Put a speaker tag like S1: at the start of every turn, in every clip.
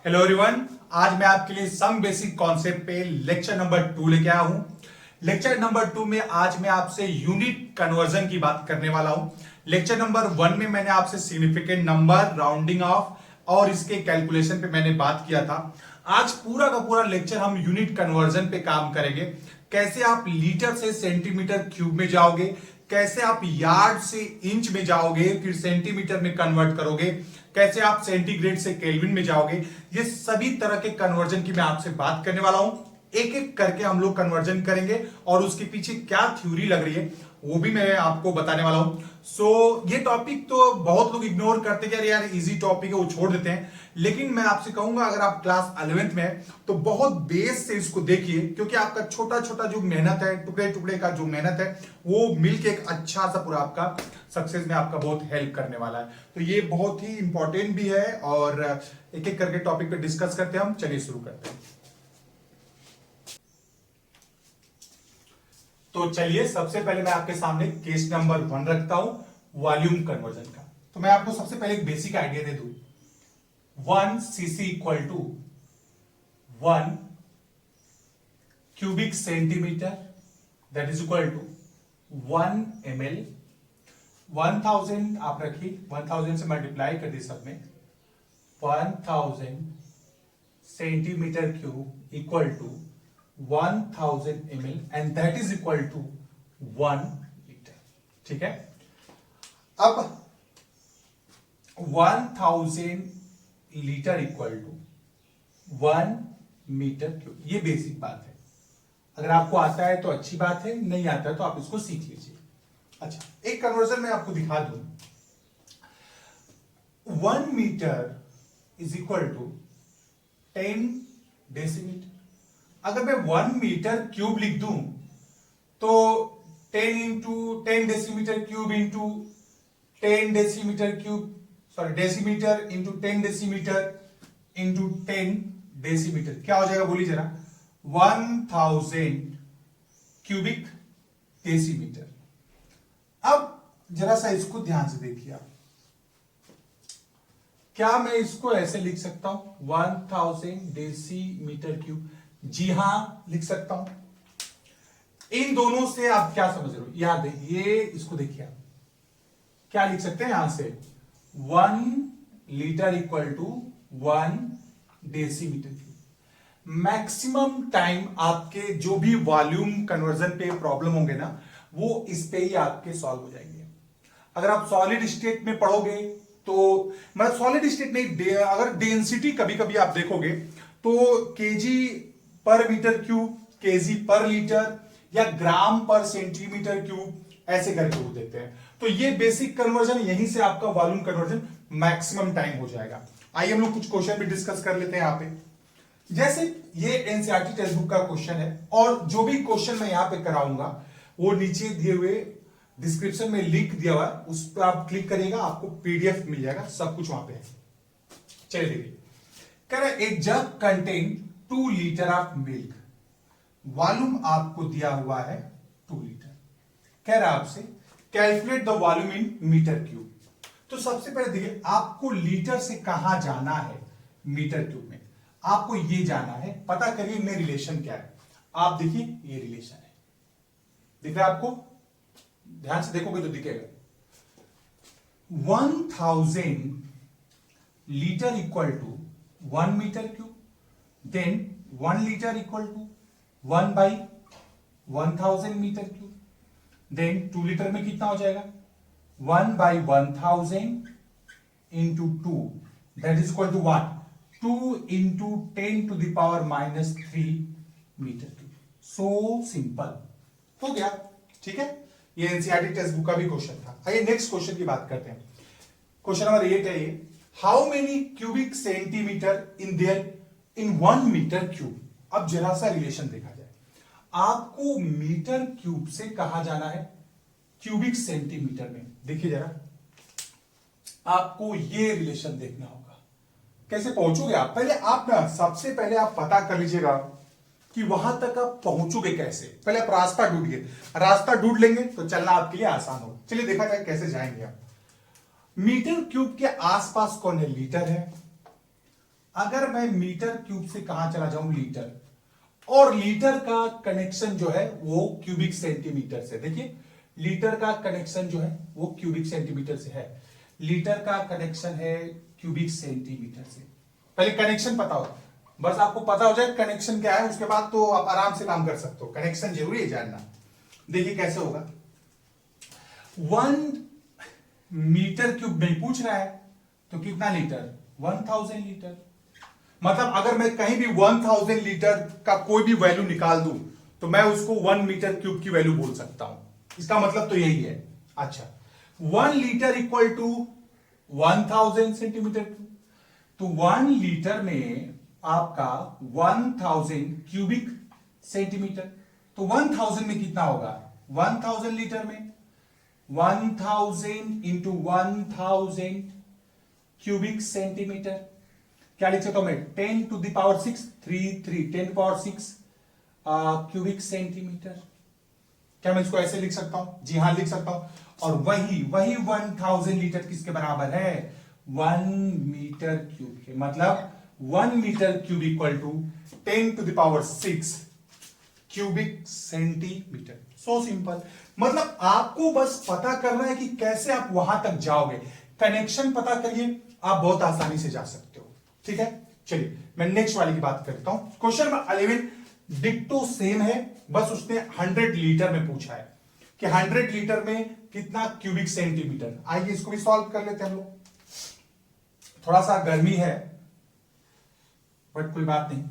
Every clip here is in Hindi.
S1: Hello everyone. आज मैं आपके लिए सम बेसिक कॉन्सेप्ट पे लेक्चर नंबर 2 लेके आया हूं। लेक्चर नंबर 2 में आज मैं आपसे यूनिट कन्वर्जन की बात करने वाला हूं। लेक्चर नंबर 1 में मैंने आपसे सिग्निफिकेंट नंबर, राउंडिंग ऑफ और इसके कैलकुलेशन पे मैंने बात किया था। आज पूरा का पूरा लेक्चर हम यूनिट कन्वर्जन पे काम करेंगे। कैसे आप लीटर से सेंटीमीटर क्यूब में जाओगे, कैसे आप यार्ड से इंच में जाओगे, फिर सेंटीमीटर में कन्वर्ट करोगे, कैसे आप सेंटीग्रेड से केल्विन में जाओगे। ये सभी तरह के कन्वर्जन की मैं आपसे बात करने वाला हूं। एक एक करके हम लोग कन्वर्जन करेंगे और उसके पीछे क्या थ्योरी लग रही है वो भी मैं आपको बताने वाला हूं। ये टॉपिक तो बहुत लोग इग्नोर करते हैं कि यार इजी टॉपिक है, वो छोड़ देते हैं। लेकिन मैं आपसे कहूंगा अगर आप क्लास 11th में है तो बहुत बेस से इसको देखिए, क्योंकि आपका छोटा छोटा जो मेहनत है, टुकड़े टुकड़े का जो मेहनत है, वो मिलके एक अच्छा सा पूरा आपका सक्सेस में आपका बहुत हेल्प करने वाला है। तो ये बहुत ही इंपॉर्टेंट भी है और एक एक करके टॉपिक पे डिस्कस करते हैं हम। चलिए शुरू करते हैं। तो चलिए सबसे पहले मैं आपके सामने केस नंबर 1 रखता हूं, वॉल्यूम कन्वर्जन का। तो मैं आपको सबसे पहले एक बेसिक आइडिया दे दूं। 1 cc equal to 1 cubic centimetre, that is equal to 1 ml। 1000 आप रखिए, 1000 से मल्टीप्लाई कर दी सब में। 1000 centimetre cube equal to 1000 ml and that is equal to 1 litre. ठीक है। अब 1000 litre equal to 1 metre cube, ये बेसिक बात है। अगर आपको आता है तो अच्छी बात है, नहीं आता है तो आप इसको सीख लीजिए। अच्छा, एक कन्वर्जन मैं आपको दिखा दूं। 1 metre is equal to 10 decimetre. अगर मैं 1 मीटर क्यूब लिख दूं तो 10 into 10 decimetre cube into 10 decimetre cube, sorry decimetre into 10 decimetre into 10 decimetre क्या हो जाएगा, बोलिए जरा। 1000 क्यूबिक डेसीमीटर। अब जरा सा इसको ध्यान से देखिए आप। क्या मैं इसको ऐसे लिख सकता हूं 1000 डेसीमीटर क्यूब? जी हां, लिख सकता हूं। इन दोनों से आप क्या समझ रहे हो, याद है ये, इसको देखिए आप क्या लिख सकते हैं यहां से। 1 litre equal to 1 decimetre cube. Maximum time आपके जो भी वॉल्यूम कन्वर्जन पे प्रॉब्लम होंगे ना, वो इस पे ही आपके सॉल्व हो जाएंगे। अगर आप सॉलिड स्टेट में पढ़ोगे तो मतलब सॉलिड स्टेट में अगर डेंसिटी कभी कभी आप देखोगे तो केजी पर मीटर क्यूब, केजी पर लीटर या ग्राम पर सेंटीमीटर क्यूब ऐसे करके वो देते हैं। तो ये बेसिक कन्वर्जन, यहीं से आपका वॉल्यूम कन्वर्जन मैक्सिमम टाइम हो जाएगा। आइए हम लोग कुछ क्वेश्चन भी डिस्कस कर लेते हैं यहां पे। जैसे ये एनसीईआरटी टेक्स्ट बुक का क्वेश्चन है और जो भी क्वेश्चन मैं यहां पे कराऊंगा वो नीचे दिए हुए डिस्क्रिप्शन में लिंक दिया हुआ है, उस पर आप क्लिक करिएगा, आपको पीडीएफ मिल जाएगा, सब कुछ वहां पे है। चलिए देखिए, कह रहा है a jug contain 2 litre of milk. Volume आपको दिया हुआ है 2 लीटर। कह रहा है आपसे calculate the volume in metre cube. तो सबसे पहले देखिए, आपको लीटर से कहां जाना है मीटर क्यूब में, आपको ये जाना है। पता करिए इनमें रिलेशन क्या है। आप देखिए ये रिलेशन है, दिख रहा है आपको, ध्यान से देखोगे तो दिखेगा। 1000 litre equal to 1 metre cube, then 1 litre equal to 1 by 1000 metre cube, then 2 litre में कितना हो जाएगा 1 by 1000 into 2, that is equal to 1 2 into 10 to the power minus 3 metre cube. So simple हो गया। ठीक है, ये एनसीईआरटी टेक्स्ट बुक का भी क्वेश्चन था। आइए नेक्स्ट क्वेश्चन की बात करते हैं। क्वेश्चन नंबर 8 है ये, how many cubic centimetre in there in 1 metre cube. अब जरा सा रिलेशन देखा जाए, आपको मीटर क्यूब से कहा जाना है क्यूबिक सेंटीमीटर में। देखिए जरा, आपको ये रिलेशन देखना होगा। कैसे पहुंचोगे आप, पहले आप ना सबसे पहले आप पता कर लीजिएगा कि वहां तक आप पहुंचोगे कैसे। पहले आप रास्ता ढूंढिए, रास्ता ढूंढ लेंगे तो चलना आपके लिए आसान हो। चलिए देखा जाए कैसे जाएंगे आप। मीटर क्यूब के आसपास कौन है, लीटर है। अगर मैं मीटर क्यूब से कहां चला जाऊं लीटर, और लीटर का कनेक्शन जो है वो क्यूबिक सेंटीमीटर से, देखिए लीटर का कनेक्शन जो है वो क्यूबिक सेंटीमीटर से है, लीटर का कनेक्शन है क्यूबिक सेंटीमीटर से। पहले कनेक्शन पता हो, बस आपको पता हो जाए कनेक्शन क्या है, उसके बाद तो आप आराम से काम कर सकते हो। कनेक्शन जरूरी है जानना। देखिए कैसे होगा, 1 मीटर क्यूब में पूछ रहा है तो कितना लीटर, 1000 लीटर। मतलब अगर मैं कहीं भी 1000 लीटर का कोई भी वैल्यू निकाल दूं तो मैं उसको 1 मीटर क्यूब की वैल्यू बोल सकता हूं। इसका मतलब तो यही है। अच्छा, 1 litre equal to 1000 centimetre cube, तो 1 लीटर में आपका 1000 क्यूबिक सेंटीमीटर, तो 1000 में कितना होगा, 1000 लीटर में 1000 इंटू 1000 क्यूबिक सेंटीमीटर, क्या लिख सकता हूं मैं, 10 to the power 6, 10 power 6 cubic centimetre. क्या मैं इसको ऐसे लिख सकता हूं, जी हां लिख सकता हूं। और वही 1000 लीटर किसके बराबर है, 1 मीटर क्यूब के, मतलब 1 metre cube equal to 10 to the power 6 cubic centimetre. So simple. मतलब आपको बस पता करना है कि कैसे आप वहां तक जाओगे। कनेक्शन पता करिए, आप बहुत आसानी से जा सकते हो। ठीक है, चलिए मैं नेक्स्ट वाली की बात करता हूं। क्वेश्चन नंबर 11 डिक्टो सेम है, बस उसने 100 लीटर में पूछा है कि 100 लीटर में कितना क्यूबिक सेंटीमीटर। आइए इसको भी सॉल्व कर लेते हैं हम लोग। थोड़ा सा गर्मी है बट कोई बात नहीं।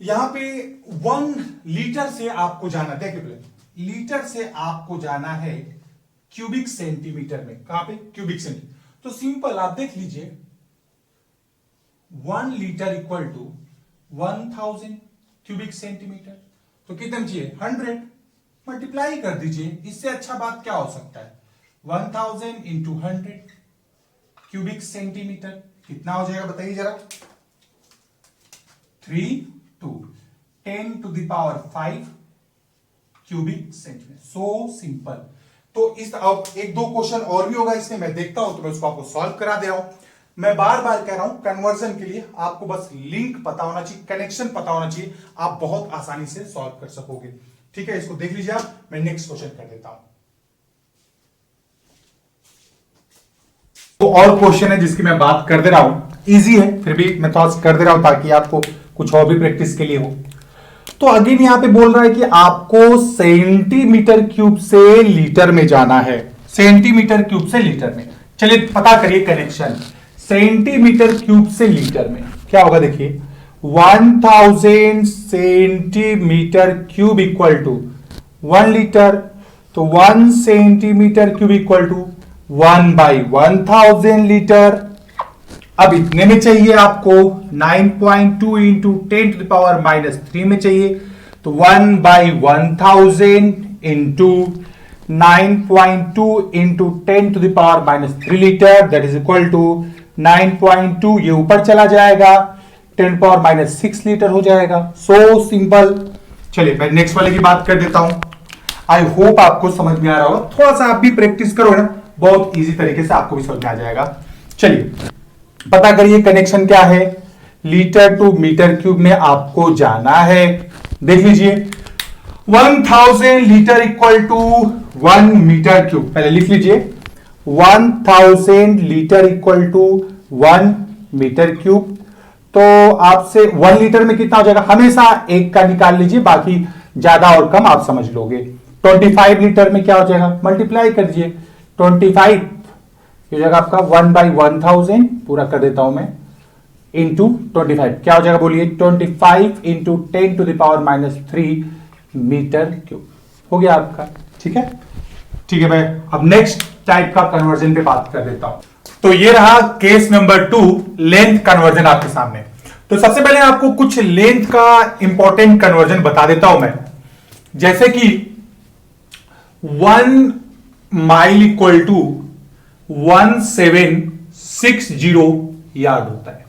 S1: यहां पे 1 लीटर से आपको जाना, देखिए पहले लीटर से आपको जाना है क्यूबिक सेंटीमीटर में। कहां पे, क्यूबिक सेंटीमीटर। तो सिंपल आप देख लीजिए, 1 litre equal to 1000 cubic centimetre, तो कितना चाहिए, 100, मल्टीप्लाई कर दीजिए। इससे अच्छा बात क्या हो सकता है, 1000 इंटू 100 क्यूबिक सेंटीमीटर कितना हो जाएगा बताइए जरा, 3 2 10 to the power 5 cubic centimetre. So simple. तो इस अब एक दो क्वेश्चन और भी होगा इसमें, मैं देखता हूं तो मैं उसको आपको सॉल्व करा दे रहा हूं। मैं बार बार कह रहा हूं कन्वर्जन के लिए आपको बस लिंक पता होना चाहिए, कनेक्शन पता होना चाहिए, आप बहुत आसानी से सॉल्व कर सकोगे। ठीक है, इसको देख लीजिए आप। मैं नेक्स्ट क्वेश्चन कर देता हूं। तो और क्वेश्चन है जिसकी मैं बात कर दे रहा हूं, इजी है फिर भी मैं थोड़ा कर दे रहा हूं ताकि आपको कुछ और भी प्रैक्टिस के लिए हो। तो अगेन यहां पे बोल रहा है कि आपको सेंटीमीटर क्यूब से लीटर में जाना है, सेंटीमीटर क्यूब से लीटर में। चलिए पता करिए कनेक्शन, सेंटीमीटर क्यूब से लीटर में क्या होगा, देखिए 1000 centimetre cube equal to 1 litre, तो 1 centimetre cube equal to 1/1000 litre. अब इतने में चाहिए आपको 9.2 इंटू 10 टू द पावर -3 में चाहिए, तो 1/1000 into 9.2 into 10 to the power -3 litre, that is equal to 9.2, ये ऊपर चला जाएगा, 10 पावर -6 लीटर हो जाएगा। So simple. चलिए मैं नेक्स्ट वाले की बात कर देता हूं। आई होप आपको समझ में आ रहा होगा, थोड़ा सा आप भी प्रैक्टिस करो ना, बहुत इजी तरीके से आपको भी समझ में आ जाएगा। चलिए पता करिए कनेक्शन क्या है, लीटर टू मीटर क्यूब में आपको जाना है। देख लीजिए 1000 litre equal to 1 metre cube, पहले लिख लीजिए 1000 litre equal to 1 metre cube. तो आपसे 1 लीटर में कितना हो जाएगा, हमेशा एक का निकाल लीजिए, बाकी ज्यादा और कम आप समझ लोगे। 25 लीटर में क्या हो जाएगा, मल्टीप्लाई कर दीजिए, 25 ये जगह आपका 1/1000 पूरा कर देता हूं मैं, इंटू 25 क्या हो जाएगा बोलिए, 25 into 10 to the power -3 metre cube हो गया आपका। ठीक है, ठीक है। मैं अब नेक्स्ट टाइप का कन्वर्जन पे बात कर देता हूं। तो ये रहा केस नंबर 2, लेंथ कन्वर्जन आपके सामने। तो सबसे पहले आपको कुछ लेंथ का इंपॉर्टेंट कन्वर्जन बता देता हूं मैं, जैसे कि 1 माइल इक्वल टू 1760 यार्ड होता है।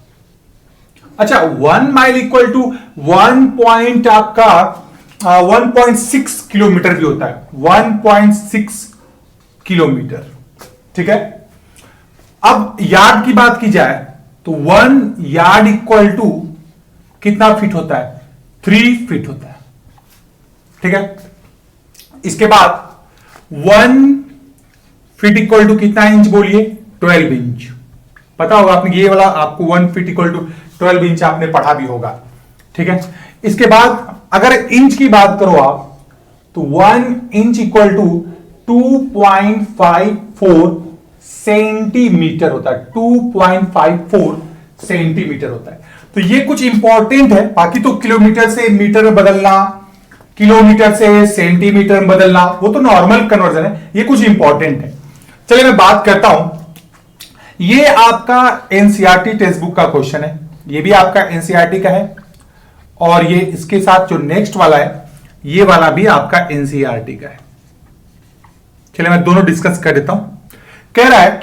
S1: अच्छा, 1 माइल इक्वल टू 1 पॉइंट आपका 1.6 किलोमीटर भी होता है, 1.6 किलोमीटर। ठीक है, अब यार्ड की बात की जाए तो 1 यार्ड इक्वल टू कितना फीट होता है? 3 फीट होता है। ठीक है, इसके बाद 1 फीट इक्वल टू कितना इंच बोलिए? 12 इंच। पता होगा आपने, ये वाला आपको 1 फीट इक्वल टू 12 इंच आपने पढ़ा भी होगा। ठीक है, इसके बाद अगर इंच की बात करो आप, तो 1 इंच इक्वल टू 2.54 सेंटीमीटर होता है। 2.54 सेंटीमीटर होता है। तो ये कुछ इंपॉर्टेंट है, बाकी तो किलोमीटर से मीटर में बदलना, किलोमीटर से सेंटीमीटर में बदलना, वो तो नॉर्मल कन्वर्जन है। ये कुछ इंपॉर्टेंट है। चलिए मैं बात करता हूं, ये आपका एनसीईआरटी टेक्स्ट बुक का क्वेश्चन है, ये भी आपका एनसीईआरटी का है, और ये इसके साथ जो नेक्स्ट वाला है ये वाला भी आपका एनसीईआरटी का है। चलिए मैं दोनों डिस्कस कर देता हूं। कह रहा है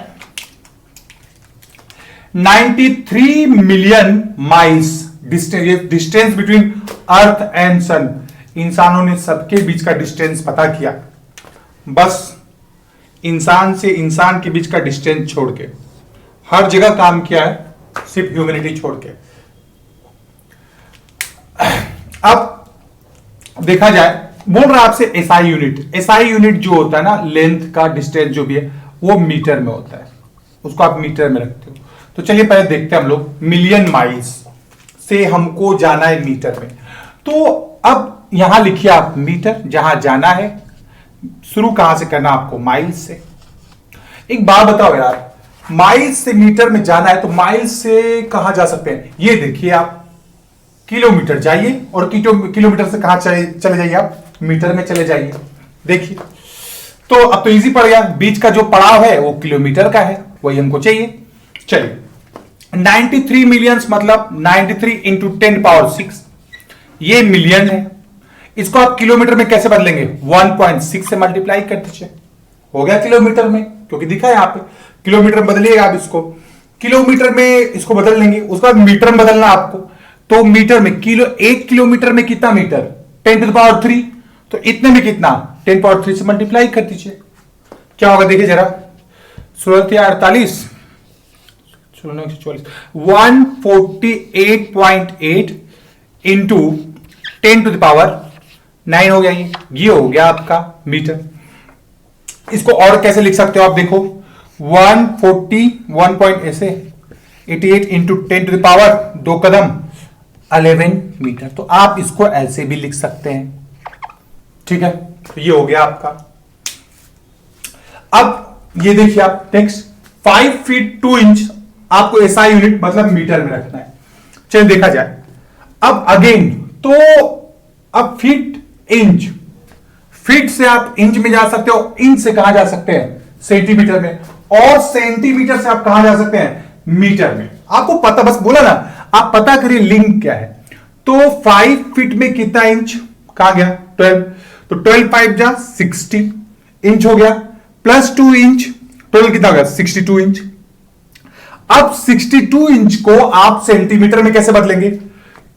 S1: 93 million miles distance between earth and sun. इंसानों ने सबके बीच का डिस्टेंस पता किया, बस इंसान से इंसान के बीच का डिस्टेंस छोड़ के हर जगह काम किया है, सिर्फ ह्यूमैनिटी छोड़ के। अब देखा जाए, बोल रहा है आपसे एसआई यूनिट। एसआई यूनिट जो होता है ना, लेंथ का डिस्टेंस जो भी है वो मीटर में होता है, उसको आप मीटर में रखते हो। तो चलिए पहले देखते हैं हम लोग, मिलियन माइल्स से हमको जाना है मीटर में। तो अब यहां लिखिए आप मीटर, जहां जाना है शुरू कहां से करना आपको? माइल्स से। एक बात बताओ यार, माइल्स से मीटर में जाना है तो माइल्स से कहां जा सकते हैं? ये देखिए आप, किलोमीटर जाइए और किलोमीटर से कहां चले जाइए आप? मीटर में चले जाइए। देखिए तो अब तो इजी पड़ गया, बीच का जो पड़ाव है वो किलोमीटर का है, वही हमको चाहिए। चलिए 93 मिलियंस मतलब 93 इंटू 10 पावर 6, ये मिलियन है। इसको आप किलोमीटर में कैसे बदलेंगे? 1.6 से मल्टीप्लाई कर दीजिए, हो गया किलोमीटर में, क्योंकि दिखा है यहां पे किलोमीटर में बदलिएगा आप इसको, किलोमीटर में इसको बदल लेंगे। उसके बाद मीटर में बदलना आपको, तो मीटर में एक किलोमीटर में कितना मीटर? 10 टू द पावर 3, तो इतने में कितना? 10 पावर 3 से मल्टीप्लाई कर दीजिए, क्या होगा देखिए जरा। 16×48 148.8 इंटू 10 टू द पावर 9 हो गया। ये हो गया आपका मीटर। इसको और कैसे लिख सकते हो आप? देखो 141.88 इंटू 10 टू द पावर 2 कदम 11 मीटर। तो आप इसको ऐसे भी लिख सकते हैं। ठीक है, तो ये हो गया आपका। अब ये देखिए आप नेक्स्ट, 5 फीट 2 इंच आपको एसआई यूनिट मतलब मीटर में रखना है। चलिए देखा जाए अब अगेन, तो अब फीट इंच, फीट से आप इंच में जा सकते हो, इंच से कहां जा सकते हैं? सेंटीमीटर में, और सेंटीमीटर से आप कहां जा सकते हैं? मीटर में। आपको पता, बस बोला ना, आप पता करिए लिंक क्या है। तो 5 फीट में कितना इंच? कहां गया? 12, तो 12 5 जा 60 इंच हो गया, प्लस 2 इंच, टोटल कितना हो गया? 62 इंच। अब 62 इंच को आप सेंटीमीटर में कैसे बदलेंगे?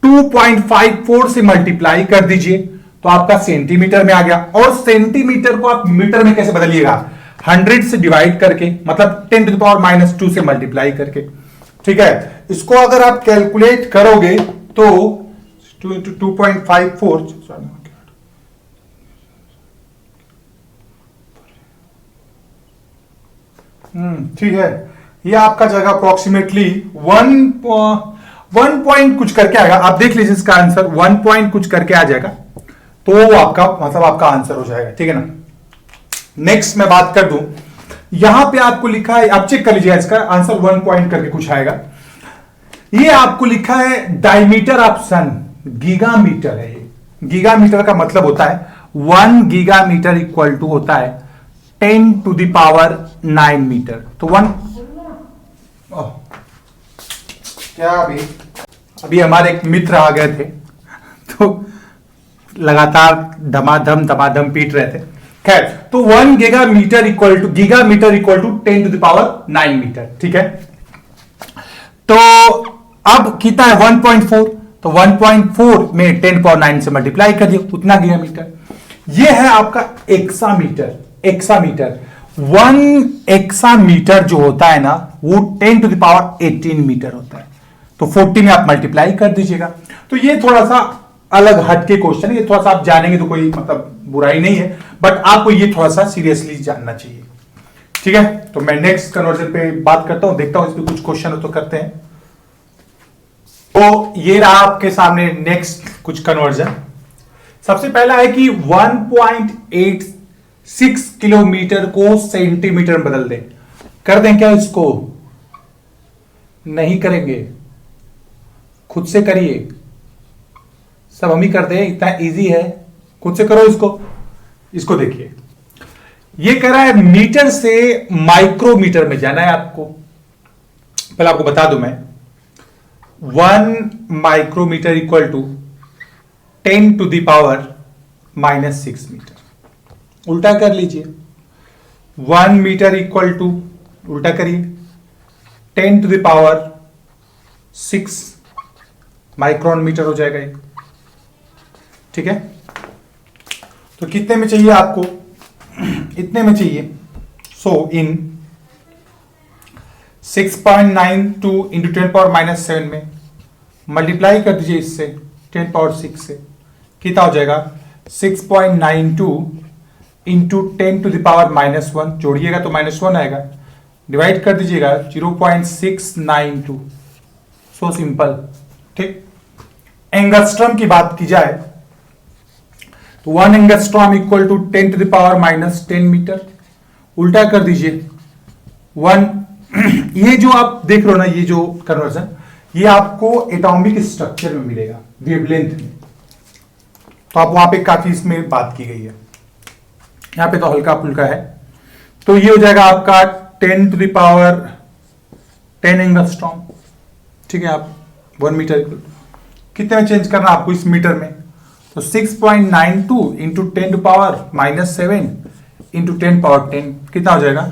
S1: 2.54 से मल्टीप्लाई कर दीजिए, तो आपका सेंटीमीटर में आ गया। और सेंटीमीटर को आप मीटर में कैसे बदलिएगा? 100 से डिवाइड करके, मतलब 10 टू द पावर -2 से मल्टीप्लाई करके। ठीक है, इसको अगर आप कैलकुलेट करोगे तो 2 इंटू 2.54, ठीक है, ये आपका जाएगा अप्रोक्सीमेटली 1 पॉइंट कुछ करके आएगा। आप देख लीजिए इसका आंसर 1 पॉइंट कुछ करके आ जाएगा, तो वो आपका मतलब आपका आंसर हो जाएगा। ठीक है ना। नेक्स्ट मैं बात कर दूं, यहां पे आपको लिखा है, आप चेक कर लीजिए इसका आंसर 1 पॉइंट करके कुछ आएगा। ये आपको लिखा है डायमीटर ऑफ सन, गीगामीटर है ये। गीगामीटर का मतलब होता है 1 गीगामीटर इक्वल टू होता है 10 टू द पावर 9 मीटर। तो 1 क्या अभी हमारे एक मित्र आ गए थे, तो लगातार धमाधम पीट रहे थे। खैर, तो 1 gigametre equal to 10 to the power 9 metre. ठीक है, तो अब कितना है? 1.4, तो 1.4 में 10 पावर 9 से मल्टीप्लाई कर दिया, उतना गीगामीटर। ये है आपका एक्सामीटर। एक्सामीटर 1 एक्सामीटर जो होता है ना वो 10 टू द पावर 18 मीटर होता है। तो 40 में आप मल्टीप्लाई कर दीजिएगा। तो ये थोड़ा सा अलग हट के क्वेश्चन है, ये थोड़ा सा आप जानेंगे तो कोई मतलब बुराई नहीं है, बट आपको ये थोड़ा सा सीरियसली जानना चाहिए। ठीक है, तो मैं नेक्स्ट कन्वर्जन पे बात करता हूं, देखता हूं इसमें कुछ क्वेश्चन हो तो करते हैं। तो ये रहा आपके सामने नेक्स्ट कुछ कन्वर्जन। सबसे पहला है कि 1.86 किलोमीटर को सेंटीमीटर में बदल दें। कर दें क्या इसको? नहीं करेंगे, खुद से करिए, सब हम ही करते हैं, इतना इजी है, खुद से करो इसको। इसको देखिए, ये कह रहा है मीटर से माइक्रोमीटर में जाना है आपको। पहले आपको बता दूं मैं, 1 micrometre equal to 10 to the power -6 metre. उल्टा कर लीजिए, 1 मीटर इक्वल टू, उल्टा करिए, 10 to the power 6 micron metre हो जाएगा ये। ठीक है, तो कितने में चाहिए आपको? इतने में चाहिए। सो इन 6.92 इंटू 10 पावर -7 में मल्टीप्लाई कर दीजिए इससे 10 पावर 6 से, कितना हो जाएगा? 6.92 इंटू 10 टू द पावर -1, जोड़िएगा तो -1 आएगा, डिवाइड कर दीजिएगा 0.692। So simple. ठीक, एंगस्ट्रॉम की बात की जाए तो 1 angstrom equal to 10 to the power -10 metre. उल्टा कर दीजिए 1, ये जो आप देख रहे हो ना, ये जो कन्वर्जन, ये आपको एटॉमिक स्ट्रक्चर में मिलेगा, वेवलेंथ में। तो आप वहां पे काफी इसमें बात की गई है, यहां पे तो हल्का फुल्का है। तो ये हो जाएगा आपका 10 टू द पावर 10 एंगस्ट्रॉम। ठीक है, आप 1 मीटर कितने में चेंज करना आपको इस मीटर में? तो 6.92 into 10 to power -7 into 10 power 10, कितना हो जाएगा?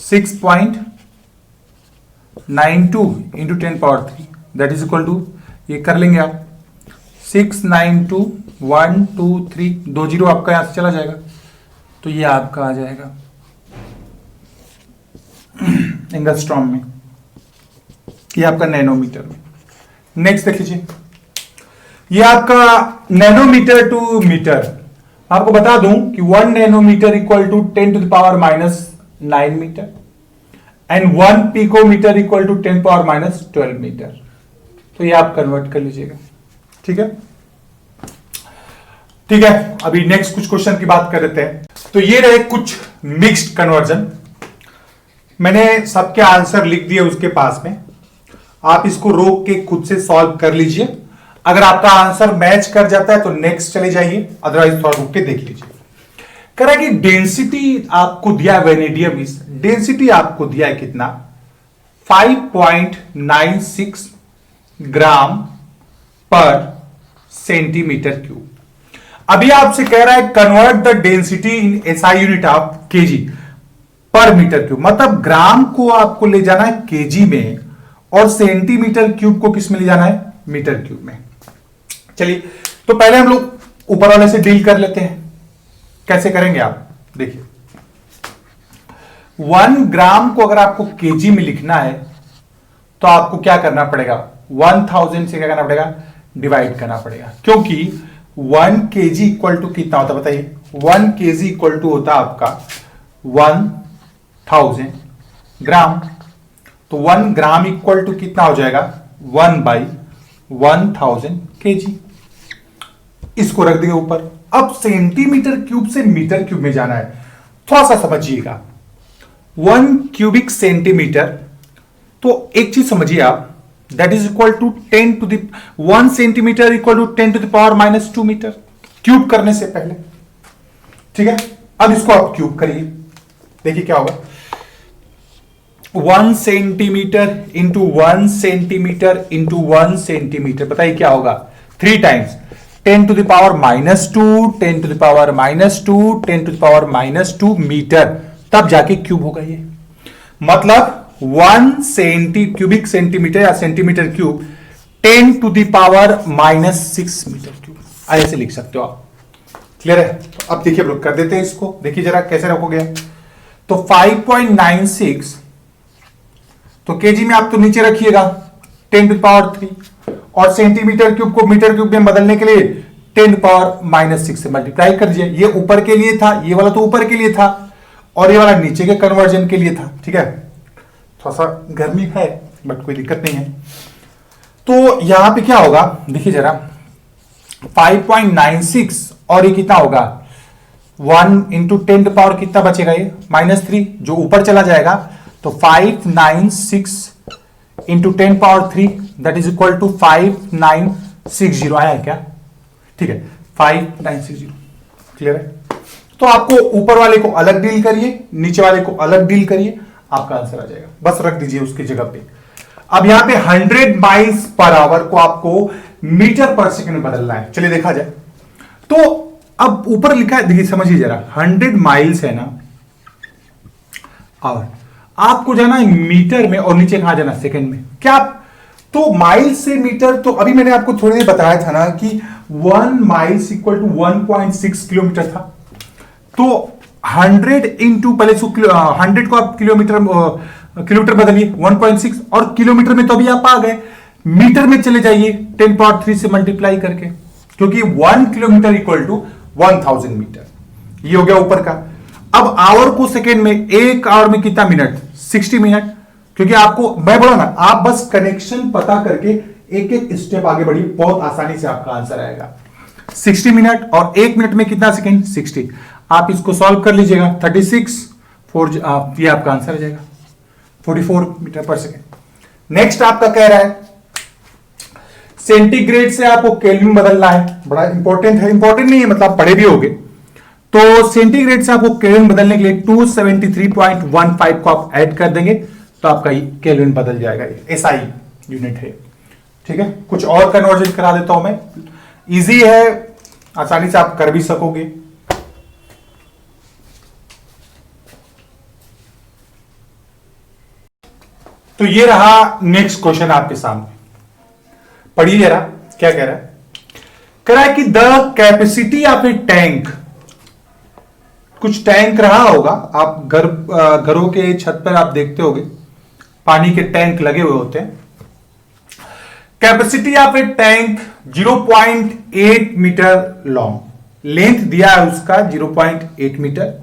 S1: 6.92 into 10 power 3, that is equal to, ये कर लेंगे आप, 692 1 2 3, 2 जीरो आपका यहां से चला जाएगा, तो ये आपका आ जाएगा एंगस्ट्रॉम में, ये आपका नैनोमीटर में। नेक्स्ट देख लीजिए, ये आपका नैनोमीटर टू मीटर। आपको बता दूं कि 1 nanometre equal to 10 to the power -9 metre and 1 picometre equal to 10 power -12 metre. तो ये आप कन्वर्ट कर लीजिएगा। ठीक है, ठीक है, अभी नेक्स्ट कुछ क्वेश्चन की बात कर लेते हैं। तो ये रहे कुछ मिक्स्ड कन्वर्जन, मैंने सबके आंसर लिख दिए उसके पास में, आप इसको रोक के खुद से सॉल्व कर लीजिए। अगर आपका आंसर मैच कर जाता है तो नेक्स्ट चले जाइए, अदरवाइज थोड़ा रुक के देख लीजिए। कह रहा है कि डेंसिटी आपको दिया, वेनेडियम इस डेंसिटी आपको दिया है कितना? 5.96 ग्राम पर सेंटीमीटर क्यूब। अभी आपसे कह रहा है convert the density in SI unit of KG पर मीटर क्यूब, मतलब ग्राम को आपको ले जाना है केजी में और सेंटीमीटर क्यूब को किस में ले जाना है? मीटर क्यूब में। चलिए, तो पहले हम लोग ऊपर वाले से डील कर लेते हैं। कैसे करेंगे आप देखिए, 1 ग्राम को अगर आपको केजी में लिखना है तो आपको क्या करना पड़ेगा? 1000 से क्या करना पड़ेगा? डिवाइड करना पड़ेगा, क्योंकि 1 केजी इक्वल टू कितना होता है बताइए? 1 केजी इक्वल टू होता है आपका 1000 ग्राम। तो 1 ग्राम इक्वल टू कितना हो जाएगा? 1/1000 केजी। इसको रख देंगे ऊपर। अब सेंटीमीटर क्यूब से मीटर क्यूब में जाना है, थोड़ा सा समझिएगा। 1 क्यूबिक सेंटीमीटर, तो एक चीज समझिए आप, that is equal to 10 to the 1 centimetre equal to 10 to the power -2 metre, cube करने से पहले। ठीक है, अब इसको आप क्यूब करिए, देखिए क्या होगा। 1 centimetre into 1 centimetre into 1 centimetre, बताइए क्या होगा? 3 times 10 to the power -2, 10 to the power -2, 10 to the power -2 metre, तब जाके क्यूब होगा ये। मतलब 1 क्यूबिक सेंटीमीटर या centimetre cube 10 to the power -6 metre cube, ऐसे लिख सकते हो आप। क्लियर है? तो अब देखिए, हम लोग कर देते हैं इसको, देखिए जरा कैसे रखोगे।
S2: तो 5.96, तो केजी में आप तो नीचे रखिएगा 10⁻³ और सेंटीमीटर क्यूब को मीटर क्यूब में बदलने के लिए 10⁻⁻6 से मल्टीप्लाई कर दिया। ये ऊपर के लिए था, ये वाला तो ऊपर के लिए था और ये वाला नीचे के कन्वर्जन के लिए था। ठीक है, थोड़ा सा गर्मी है बट कोई दिक्कत नहीं है। तो यहां पे क्या होगा देखिए जरा, 5.96 और ये कितना होगा 1 इंटू 10⁻, कितना बचेगा ये -3, जो ऊपर चला जाएगा। तो 596 into 10⁻³ that is equal to 5960 आया है क्या? ठीक है, 5960 क्लियर है। तो आपको ऊपर वाले को अलग डील करिए, नीचे वाले को अलग डील करिए, आपका आंसर आ जाएगा। बस रख दीजिए उसकी जगह पे। अब यहां पे 100 माइल्स पर आवर को आपको मीटर पर सेकंड में बदलना है। चलिए देखा जाए। तो अब ऊपर लिखा है, देखिए समझिए जरा, 100 माइल्स है ना आवर, आपको जाना है मीटर में और नीचे कहां जाना सेकंड में। क्या तो माइल से मीटर, तो अभी मैंने आपको थोड़ी देर बताया था ना कि 1 माइल्स इक्वल टू 1.6 किलोमीटर था। तो 100 इंटू, पहले 100 को आप किलोमीटर बदलिए 1.6, और किलोमीटर में तो अभी आप आ गए, मीटर में चले जाइए 10⁻³ से मल्टीप्लाई करके, क्योंकि 1 किलोमीटर इक्वल टू 1000 मीटर। ये हो गया ऊपर का। अब आवर को सेकेंड में, एक आवर में कितना मिनट, 60 मिनट। क्योंकि आपको मैं बोला ना, आप बस कनेक्शन पता करके एक एक स्टेप आगे बढ़िए, बहुत आसानी से आपका आंसर आएगा। 60 मिनट और 1 मिनट में कितना सेकेंड, 60। आप इसको सॉल्व कर लीजिएगा, 36 ये आपका आंसर आ जाएगा, 44 मीटर पर सेकेंड। नेक्स्ट आपका कह रहा है सेंटीग्रेड से आपको केल्विन बदलना है। बड़ा इंपॉर्टेंट है, इंपॉर्टेंट नहीं है मतलब आप पढ़े भी होंगे। तो सेंटीग्रेड से आपको केल्विन बदलने के लिए 273.15 को आप ऐड कर देंगे तो आपका केल्विन बदल जाएगा। एसआई यूनिट है। ठीक है, कुछ और कन्वर्जन करा देता हूं मैं, इजी है, आसानी से आप कर भी सकोगे। तो ये रहा नेक्स्ट क्वेश्चन आपके सामने, पढ़िए जरा क्या कह रहा है। कह रहा है कि the capacity of a tank, कुछ टैंक रहा होगा, आप घरों के छत पर आप देखते होंगे पानी के टैंक लगे हुए होते हैं। Capacity of a tank 0.8 metre long, length दिया है उसका 0.8 मीटर,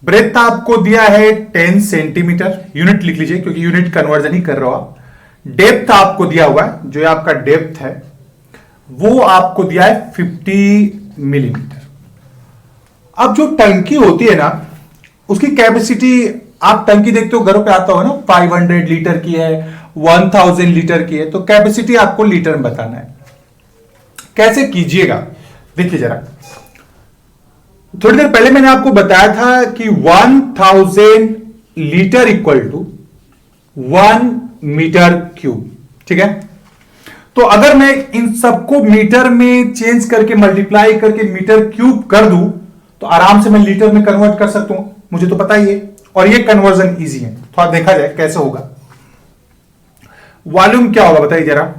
S2: ब्रेथ आपको दिया है 10 सेंटीमीटर, यूनिट लिख लीजिए क्योंकि यूनिट कन्वर्जन ही कर रहा हूं। डेप्थ आपको दिया हुआ है, जो आपका डेप्थ है वो आपको दिया है 50 मिलीमीटर। अब जो टंकी होती है ना, उसकी कैपेसिटी, आप टंकी देखते हो घरों पे आता हो ना, 500 लीटर की है, 1000 लीटर की है, तो कैपेसिटी आपको लीटर में बताना है। कैसे कीजिएगा देखिए जरा, थोड़ी देर पहले मैंने आपको बताया था कि 1000 litre equal to 1 metre cube. ठीक है, तो अगर मैं इन सबको मीटर में चेंज करके मल्टीप्लाई करके मीटर क्यूब कर दूं तो आराम से मैं लीटर में कन्वर्ट कर सकता हूं, मुझे तो पता ही है, और ये कन्वर्जन इजी है। थोड़ा देखा जाए कैसे होगा। वॉल्यूम क्या होगा बताइए जरा,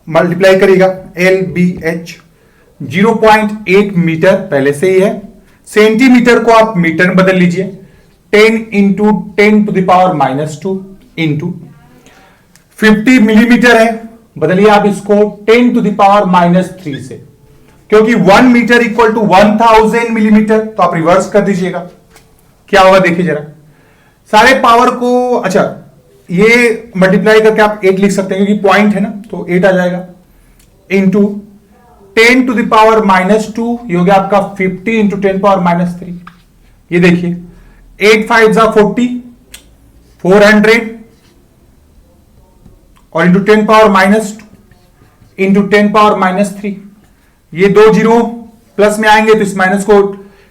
S2: मल्टीप्लाई करिएगा LBH 0.8 मीटर पहले से ही है, सेंटीमीटर को आप मीटर में बदल लीजिए, 10 इंटू 10⁻² इंटू 50 मिलीमीटर है, बदलिए आप इसको 10⁻³ से, क्योंकि 1 मीटर इक्वल टू 1000 मिलीमीटर, तो आप रिवर्स कर दीजिएगा। क्या होगा देखिए जरा, सारे पावर को, अच्छा ये मल्टीप्लाई करके आप 8 लिख सकते हैं क्योंकि पॉइंट है ना, तो 8 आ जाएगा, इंटू 10⁻², ये हो गया आपका 50 इंटू 10⁻3। ये देखिए 8 5 40, 400 और इंटू 10⁻² इंटू 10⁻3, ये 2 जीरो प्लस में आएंगे तो इस माइनस को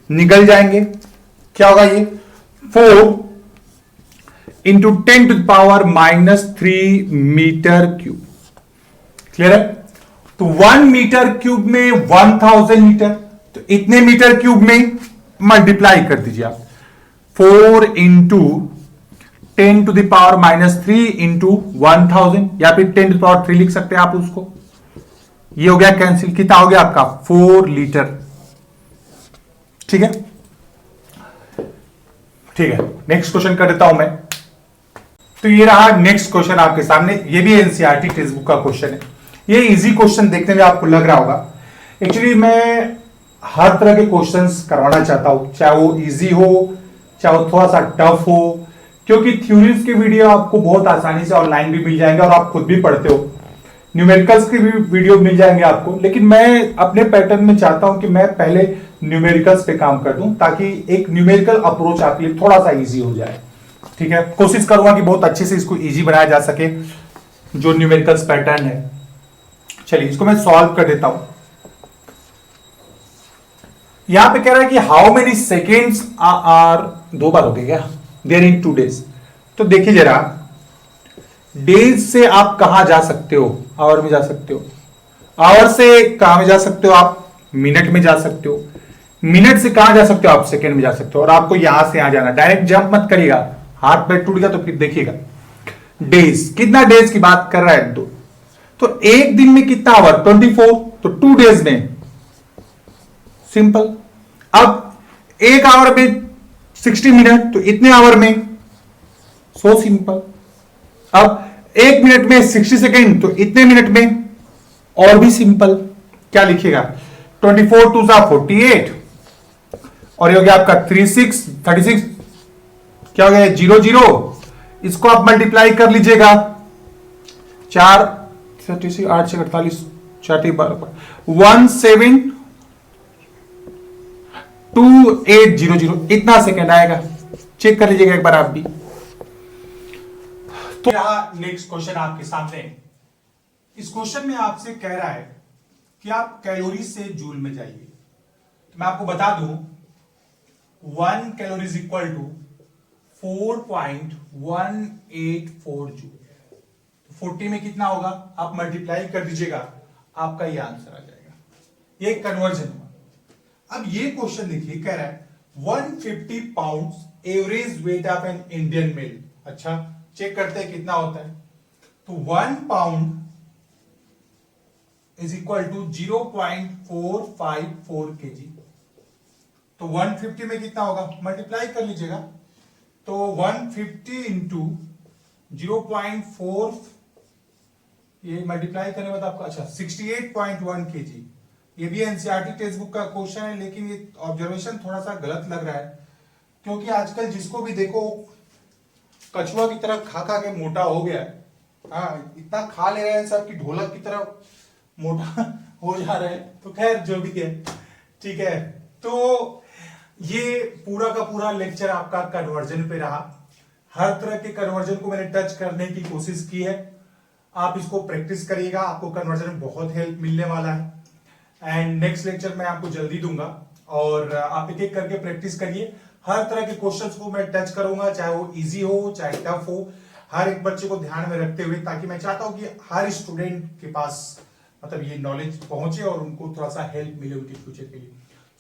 S2: निकल जाएंगे। क्या होगा ये 4 इंटू 10⁻³ मीटर क्यूब। क्लियर है, तो 1 मीटर क्यूब में 1000 मीटर, तो इतने मीटर क्यूब में मल्टीप्लाई कर दीजिए आप 4 इंटू 10⁻³ इंटू 1000, या फिर 10⁻³ लिख सकते हैं आप उसको। ये हो गया कैंसिल, कितना हो गया आपका 4 लीटर। ठीक है, ठीक है, नेक्स्ट क्वेश्चन कर देता हूं मैं। तो ये रहा नेक्स्ट क्वेश्चन आपके सामने, ये भी एनसीईआरटी टेक्स्ट बुक का क्वेश्चन है। ये इजी क्वेश्चन देखने में आपको लग रहा होगा, एक्चुअली मैं हर तरह के क्वेश्चंस करवाना चाहता हूं, चाहे वो इजी हो चाहे वो थोड़ा सा टफ हो, क्योंकि थ्योरीज के वीडियो आपको बहुत आसानी से ऑनलाइन भी मिल जाएंगे और आप खुद भी पढ़ते हो, न्यूमेरिकल्स के भी वीडियो मिल जाएंगे आपको। लेकिन मैं अपने पैटर्न में चाहता हूं कि मैं पहले न्यूमेरिकल्स पे काम कर दूं, ताकि एक न्यूमेरिकल अप्रोच आपके लिए थोड़ा सा इजी हो जाए। ठीक है, कोशिश करूंगा कि बहुत अच्छे से इसको इजी बनाया जा सके, जो न्यूमेरिकल्स पैटर्न है। चलिए इसको मैं सॉल्व कर देता हूं। यहां पे कह रहा है कि हाउ मेनी सेकेंड्स आर, दो बार हो गया क्या, देयर इन 2 days। तो देखिए जरा, डेज से आप कहां जा सकते हो, आवर में जा सकते हो, आवर से कहां में जा सकते हो आप, मिनट में जा सकते हो, मिनट से कहां जा सकते हो आप, सेकंड में जा सकते हो। और आपको यहां से यहां जाना, डायरेक्ट जंप मत करिएगा, हाथ पैर टूट गया तो फिर देखिएगा। डेज, कितना डेज की बात कर रहा है, 2, तो एक दिन में कितना आवर, 24, तो 2 days में, सिंपल। अब एक आवर में 60 मिनट, तो इतने आवर में, सो सिंपल। अब एक मिनट में 60 सेकेंड, तो इतने मिनट में, और भी सिंपल। क्या लिखिएगा, 24 2 48, और ये हो गया आपका 36, क्या हो गया 0 0, इसको आप मल्टीप्लाई कर लीजिएगा, 4 36 8 से 48, 4 172800, इतना सेकेंड आएगा। चेक कर लीजिएगा एक बार आप भी।
S1: तो यहां नेक्स्ट क्वेश्चन आपके सामने, इस क्वेश्चन में आपसे कह रहा है कि आप कैलोरी से जूल में जाइए। तो मैं आपको बता दूं, 1 calorie is equal to 4.184 joule. 40 में कितना होगा, आप मल्टीप्लाई कर दीजिएगा, आपका ये आंसर आ जाएगा। ये कन्वर्जन हुआ। अब ये क्वेश्चन देखिए, कह रहा है 150 pound average weight of an Indian male. अच्छा, चेक करते हैं कितना होता है। तो 1 pound is equal to 0.454 kg। तो 150 में कितना होगा, मल्टीप्लाई कर लीजिएगा। तो 150 इंटू 0.4, ये मल्टीप्लाई करने के बाद आपका, अच्छा 68.1 kg। ये भी एनसीईआरटी टेक्स्ट बुक का क्वेश्चन है, लेकिन ये ऑब्जर्वेशन थोड़ा सा गलत लग रहा है, क्योंकि आजकल जिसको भी देखो कछुआ की तरह खा खा के मोटा हो गया है। हाँ, इतना खा ले रहे हैं सब कि ढोलक की तरह मोटा हो जा रहे हैं। तो खैर जो भी है, ठीक है। तो ये पूरा का पूरा लेक्चर आपका कन्वर्जन पे रहा। हर तरह के कन्वर्जन को मैंने टच करने की कोशिश की है। आप इसको प्रैक्टिस करिएगा, आपको कन्वर्जन में बहुत हेल्प मिलने वाला है। एंड नेक्स्ट लेक्चर मैं आपको जल्दी दूंगा, और आप एक एक करके प्रैक्टिस करिए। हर तरह के क्वेश्चंस को मैं टच करूंगा, चाहे वो इजी हो चाहे टफ हो, हर एक बच्चे को ध्यान में रखते हुए, ताकि मैं चाहता हूं कि हर स्टूडेंट के पास मतलब ये नॉलेज पहुंचे और उनको थोड़ा सा हेल्प मिले उनके फ्यूचर के लिए।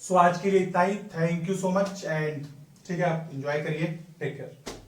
S1: सो आज के लिए इतना ही। Thank you so much, and ठीक है, आप एंजॉय करिए। Take care.